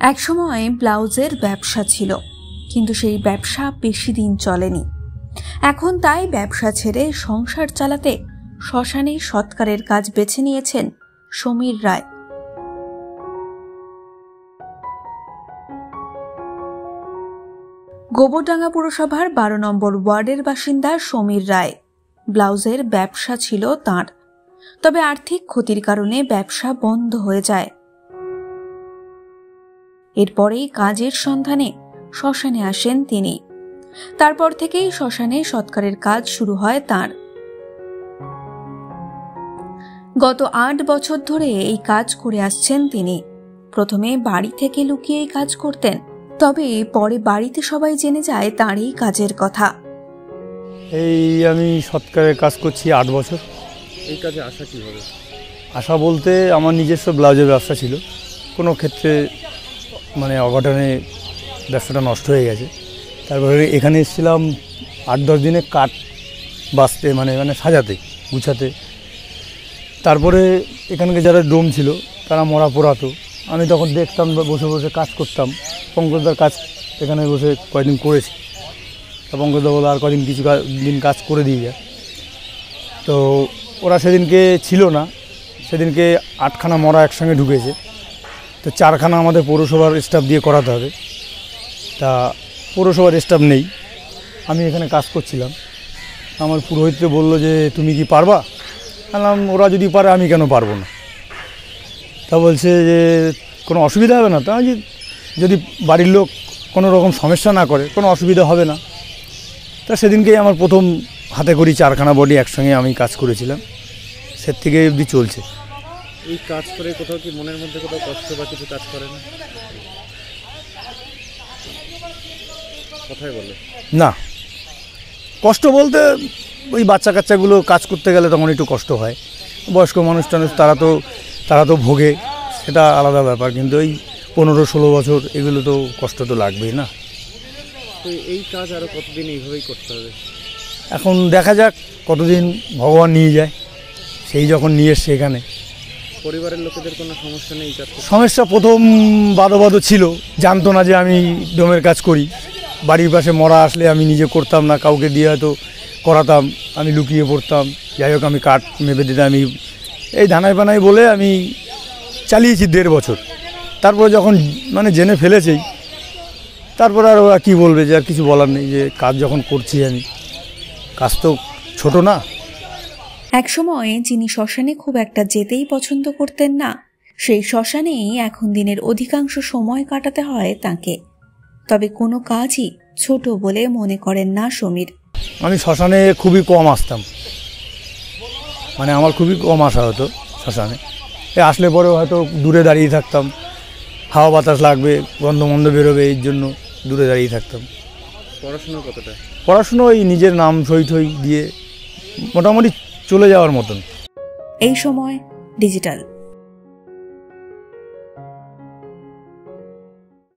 একসময় ব্লাউজের ব্যবসা ছিল, কিন্তু সেই ব্যবসা বেশি দিন চলেনি। এখন তাই ব্যবসা ছেড়ে সংসার চালাতে শ্মশানে সৎকারের কাজ বেছে নিয়েছেন সমীর রায়। গোবরডাঙ্গা পুরসভার 12 নম্বর ওয়ার্ডের বাসিন্দা সমীর রায়। ব্লাউজের ব্যবসা ছিল তাঁর, তবে আর্থিক ক্ষতির কারণে ব্যবসা বন্ধ হয়ে যায়। এরপরেই কাজের সন্ধানে শ্মশানে আসেন তিনি। তারপর থেকেই শ্মশানে সৎকারের কাজ শুরু হয় তাঁর। গত 8 বছর ধরে এই কাজ করে আসছেন তিনি। প্রথমে বাড়ি থেকে লুকিয়ে এই কাজ করতেন, তবে পরে বাড়িতে সবাই জেনে যায় তাঁর এই কাজের কথা। এই আমি সৎকারের কাজ করছি 8 বছর। এই কাজে আসা কীভাবে? আশা বলতে আমার নিজস্ব ব্লাউজের ব্যবসা ছিল, কোনো ক্ষেত্রে অঘটনে ব্যবসাটা নষ্ট হয়ে গেছে। তারপরে এখানে এসেছিলাম 8-10 দিনে কাট বাঁচতে সাজাতে গুছাতে। তারপরে এখানকে যারা ডোম ছিল তারা মরা পোড়াতো, আমি তখন দেখতাম, বসে বসে কাজ করতাম। পঙ্কজদার কাজ এখানে বসে কয়েকদিন করেছি। পঙ্কজদা বলে আর কদিন কিছু দিন কাজ করে দিয়ে যায়। তো ওরা সেদিনকে ছিল না, সেদিনকে 8খানা মরা একসঙ্গে ঢুকেছে। তো 4খানা আমাদের পৌরসভার স্টাফ দিয়ে করাতে হবে। তা পৌরসভার স্টাফ নেই, আমি এখানে কাজ করছিলাম। আমার পুরোহিতকে বললো যে তুমি কি পারবা? বললাম ওরা যদি পারে আমি কেন পারবো না। তা বলছে যে কোনো অসুবিধা হবে না। তা যদি বাড়ির লোক কোনো রকম সমস্যা না করে কোনো অসুবিধা হবে না। তা সেদিনকেই আমার প্রথম হাতে করি 4খানা বডি একসঙ্গে আমি কাজ করেছিলাম। সে থেকে অবধি চলছে। এই কাজ করে কোথাও কি মনের মধ্যে কোথাও কষ্ট বা কিছু কাজ করে না? কথাই বলে না, কষ্ট বলতে ওই বাচ্চা কাচ্চাগুলো কাজ করতে গেলে তখন একটু কষ্ট হয়। বয়স্ক মানুষ টানুষ তারা তো ভোগে, সেটা আলাদা ব্যাপার। কিন্তু ওই 15-16 বছর এগুলো তো কষ্ট তো লাগবেই না। তো এই কাজ আরও কতদিন এইভাবেই করতে হবে? এখন দেখা যাক কতদিন ভগবান নিয়ে যায়। সেই যখন নিয়ে এসছে এখানে। পরিবারের লোকেদের কোনো সমস্যা নেই? সমস্যা প্রথম বাদো ছিল, জানতো না যে আমি ডোমের কাজ করি। বাড়ির পাশে মরা আসলে আমি নিজে করতাম না, কাউকে দিয়ে হয়তো করাতাম, আমি লুকিয়ে পড়তাম। যাই হোক আমি কাঠ মেপে দিতাম। আমি এই ধানাই পানাই বলে আমি চালিয়েছি 1.5 বছর। তারপরে যখন জেনে ফেলেছেই, তারপর আর ওরা কী বলবে, যে আর কিছু বলার নেই। যে কাজ যখন করছি আমি, কাজ তো ছোট না। একসময় যিনি শ্মশানে খুব একটা যেতেই পছন্দ করতেন না, সেই শ্মশানেই এখন দিনের অধিকাংশ সময় কাটাতে হয় তাকে। তবে কোনো কাজই ছোট বলে মনে করেন না সমীর। আমি শ্মশানে খুবই কম আসতাম, আমার খুবই কম আসা হতো শ্মশানে। আসলে পরেও হয়তো দূরে দাঁড়িয়ে থাকতাম, হাওয়া বাতাস লাগবে, গন্ধ বেরোবে, এই জন্য দূরে দাঁড়িয়ে থাকতাম। পড়াশুনো কতটা? পড়াশুনো ওই নিজের নাম সই দিয়ে মোটামুটি চলে যাওয়ার মতন। এই সময় ডিজিটাল।